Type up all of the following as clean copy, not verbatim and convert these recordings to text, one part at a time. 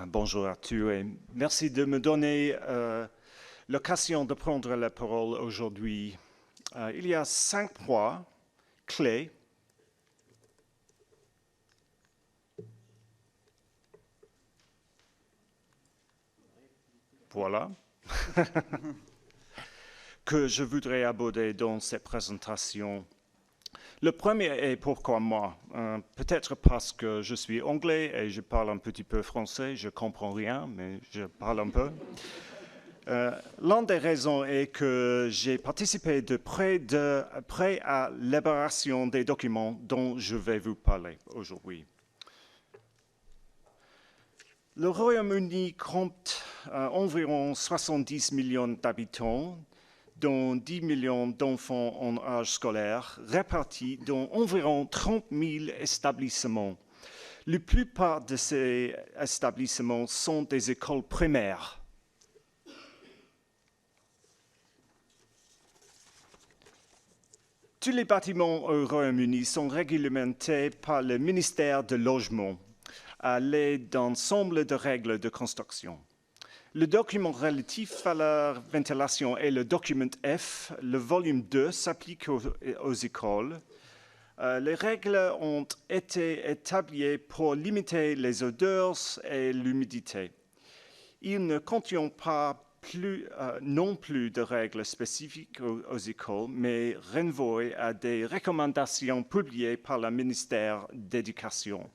Bonjour à tous et merci de me donner l'occasion de prendre la parole aujourd'hui. Il y a 5 points clés voilà, que je voudrais aborder dans cette présentation. Le premier est pourquoi moi. Peut-être parce que je suis anglais et je parle un petit peu français, je comprends rien, mais je parle un peu. L'une des raisons est que j'ai participé de près à l'élaboration des documents dont je vais vous parler aujourd'hui. Le Royaume-Uni compte environ 70 millions d'habitants, dont 10 millions d'enfants en âge scolaire, répartis dans environ 30 000 établissements. La plupart de ces établissements sont des écoles primaires. Tous les bâtiments au Royaume-Uni sont réglementés par le ministère du Logement à l'aide d'un ensemble de règles de construction. Le document relatif à la ventilation est le document F. Le volume 2 s'applique aux écoles. Les règles ont été établies pour limiter les odeurs et l'humidité. Ils ne contiennent pas non plus de règles spécifiques aux écoles, mais renvoient à des recommandations publiées par le ministère d'Éducation.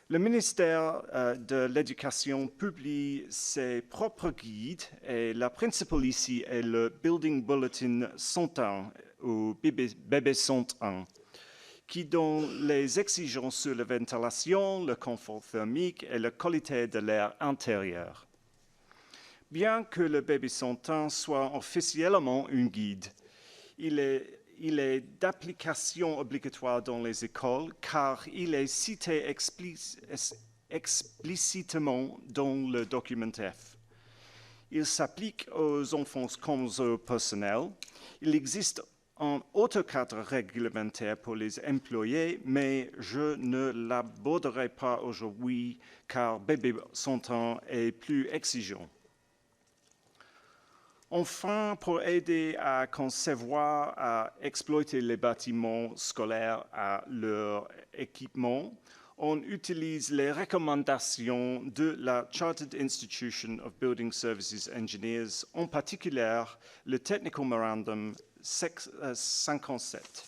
Le ministère de l'Éducation publie ses propres guides et la principale ici est le Building Bulletin 101 ou BB 101 qui donne les exigences sur la ventilation, le confort thermique et la qualité de l'air intérieur. Bien que le BB 101 soit officiellement un guide, il est d'application obligatoire dans les écoles car il est cité explicitement dans le document F. Il s'applique aux enfants comme au personnel. Il existe un autre cadre réglementaire pour les employés, mais je ne l'aborderai pas aujourd'hui car BB 101 est plus exigeant. Enfin, pour aider à concevoir, à exploiter les bâtiments scolaires à leur équipement, on utilise les recommandations de la Chartered Institution of Building Services Engineers, en particulier le Technical Memorandum 57.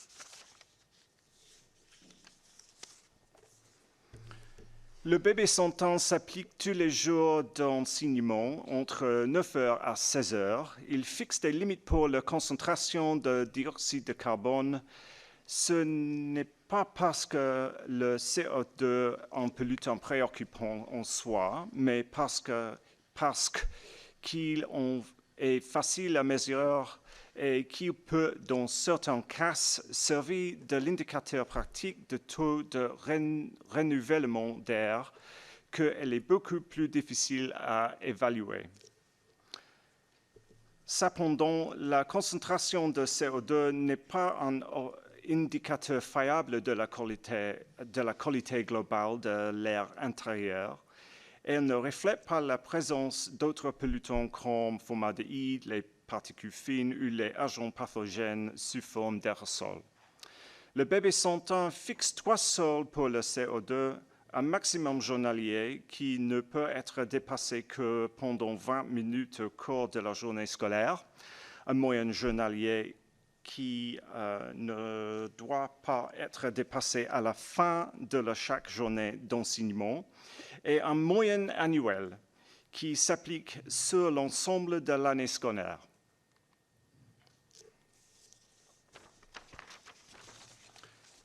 Le BB 101 s'applique tous les jours d'enseignement entre 9h à 16h. Il fixe des limites pour la concentration de dioxyde de carbone. Ce n'est pas parce que le CO2 est un polluant préoccupant en soi, mais parce qu'il est facile à mesurer et qu'il peut, dans certains cas, servir de l'indicateur pratique de taux de renouvellement d'air qu'elle est beaucoup plus difficile à évaluer. Cependant, la concentration de CO2 n'est pas un indicateur fiable de la qualité globale de l'air intérieur. Elle ne reflète pas la présence d'autres pollutants comme formaldéhyde, les particules fines ou les agents pathogènes sous forme d'aérosols. Le BB 101 fixe 3 sols pour le CO2, un maximum journalier qui ne peut être dépassé que pendant 20 minutes au cours de la journée scolaire, un moyen journalier qui ne doit pas être dépassé à la fin de chaque journée d'enseignement, et un moyen annuel qui s'applique sur l'ensemble de l'année scolaire.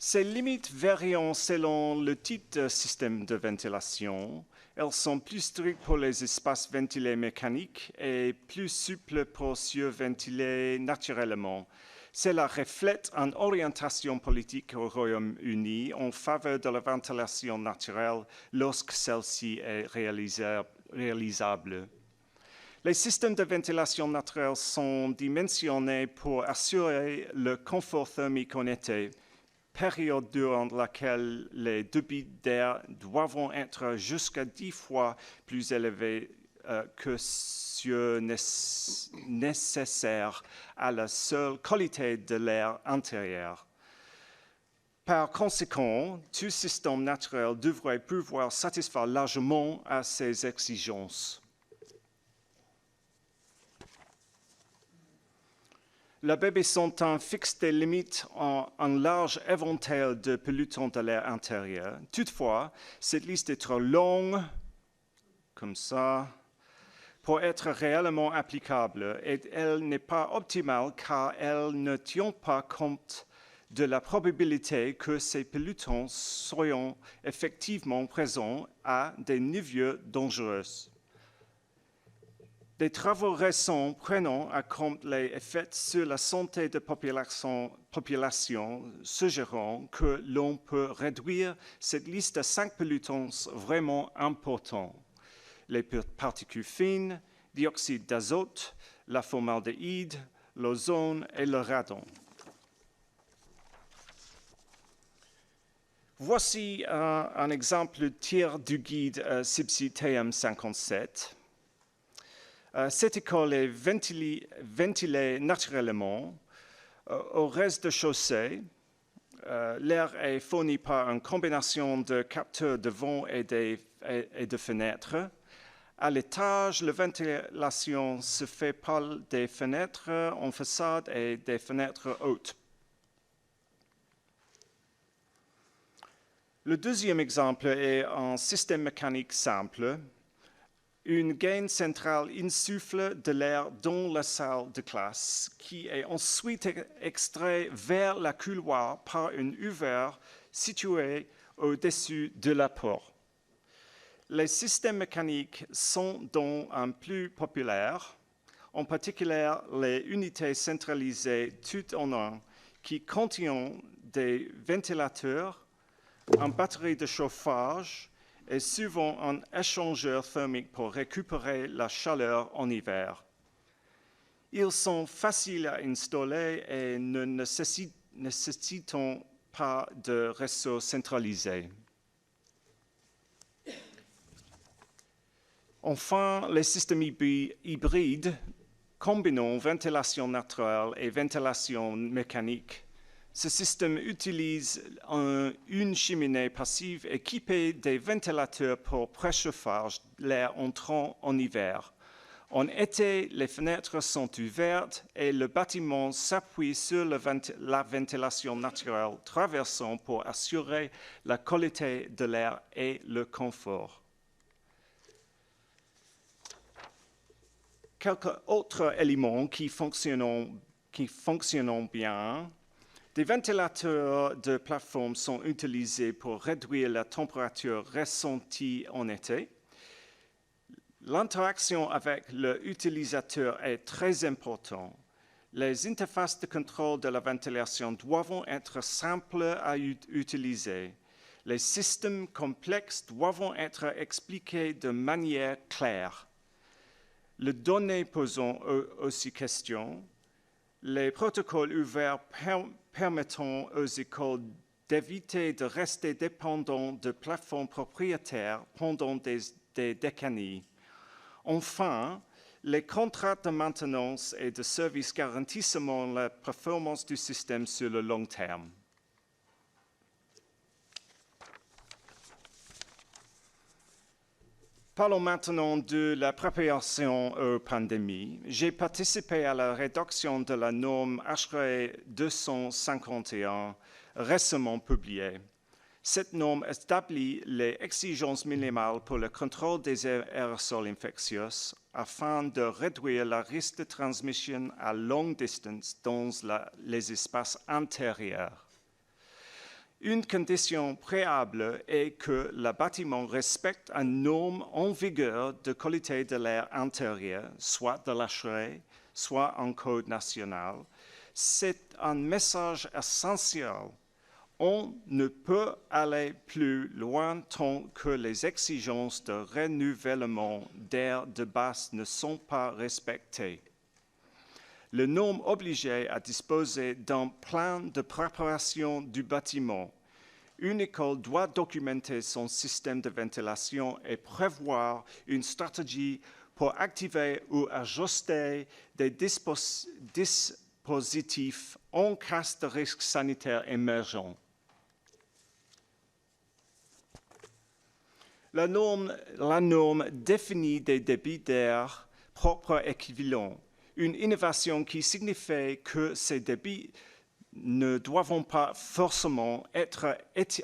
Ces limites varient selon le type de système de ventilation. Elles sont plus strictes pour les espaces ventilés mécaniques et plus souples pour ceux ventilés naturellement. Cela reflète une orientation politique au Royaume-Uni en faveur de la ventilation naturelle lorsque celle-ci est réalisable. Les systèmes de ventilation naturelle sont dimensionnés pour assurer le confort thermique en été, période durant laquelle les débits d'air doivent être jusqu'à 10 fois plus élevés que ceux nécessaires à la seule qualité de l'air intérieur. Par conséquent, tout système naturel devrait pouvoir satisfaire largement à ces exigences. La BB101 fixe des limites en un large éventail de pollutants de l'air intérieur. Toutefois, cette liste est trop longue, comme ça, pour être réellement applicable, et elle n'est pas optimale car elle ne tient pas compte de la probabilité que ces pollutants soient effectivement présents à des niveaux dangereux. Des travaux récents prenant en compte les effets sur la santé de population suggérant que l'on peut réduire cette liste à 5 pollutants vraiment importants. Les particules fines, dioxyde d'azote, la formaldéhyde, l'ozone et le radon. Voici un exemple tir du guide CIBSI TM 57. Cette école est ventilée naturellement. Au rez-de-chaussée, l'air est fourni par une combinaison de capteurs de vent et de fenêtres. À l'étage, la ventilation se fait par des fenêtres en façade et des fenêtres hautes. Le deuxième exemple est un système mécanique simple. Une gaine centrale insuffle de l'air dans la salle de classe qui est ensuite extrait vers la couloir par une ouverture située au-dessus de la porte. Les systèmes mécaniques sont donc un plus populaires, en particulier les unités centralisées tout en un qui contiennent des ventilateurs, une batterie de chauffage et souvent un échangeur thermique pour récupérer la chaleur en hiver. Ils sont faciles à installer et ne nécessitent pas de réseau centralisé. Enfin, les systèmes hybrides combinant ventilation naturelle et ventilation mécanique. Ce système utilise une cheminée passive équipée des ventilateurs pour préchauffage de l'air entrant en hiver. En été, les fenêtres sont ouvertes et le bâtiment s'appuie sur la ventilation naturelle traversant pour assurer la qualité de l'air et le confort. Quelques autres éléments qui fonctionnent bien. Des ventilateurs de plateforme sont utilisés pour réduire la température ressentie en été. L'interaction avec l'utilisateur est très importante. Les interfaces de contrôle de la ventilation doivent être simples à utiliser. Les systèmes complexes doivent être expliqués de manière claire. Les données posant aussi question. Les protocoles ouverts permettant aux écoles d'éviter de rester dépendants de plateformes propriétaires pendant des décennies. Enfin, les contrats de maintenance et de service garantissant la performance du système sur le long terme. Parlons maintenant de la préparation aux pandémies. J'ai participé à la rédaction de la norme HRE 251 récemment publiée. Cette norme établit les exigences minimales pour le contrôle des aérosols infectieux afin de réduire le risque de transmission à longue distance dans les espaces intérieurs. Une condition préalable est que le bâtiment respecte une norme en vigueur de qualité de l'air intérieur, soit de l'HRE, soit un code national. C'est un message essentiel. On ne peut aller plus loin tant que les exigences de renouvellement d'air de base ne sont pas respectées. Les normes obligeaient à disposer d'un plan de préparation du bâtiment. Une école doit documenter son système de ventilation et prévoir une stratégie pour activer ou ajuster des dispositifs en cas de risque sanitaire émergent. La norme définit des débits d'air propres équivalents, une innovation qui signifie que ces débits ne doivent pas forcément être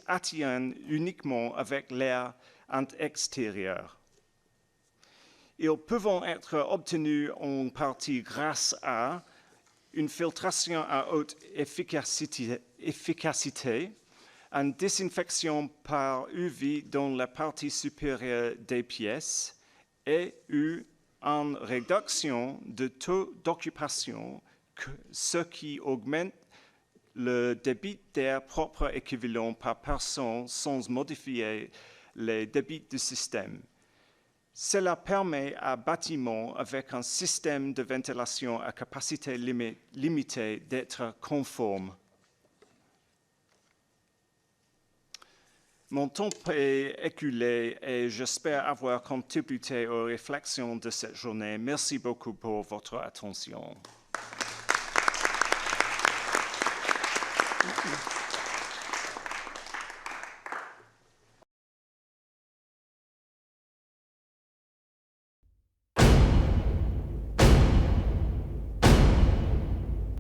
atteints uniquement avec l'air extérieur. Ils peuvent être obtenus en partie grâce à une filtration à haute efficacité, une désinfection par UV dans la partie supérieure des pièces et une réduction de taux d'occupation, ce qui augmente le débit d'air propre équivalent par personne sans modifier les débits du système. Cela permet à bâtiments avec un système de ventilation à capacité limitée d'être conforme. Mon temps est écoulé et j'espère avoir contribué aux réflexions de cette journée. Merci beaucoup pour votre attention.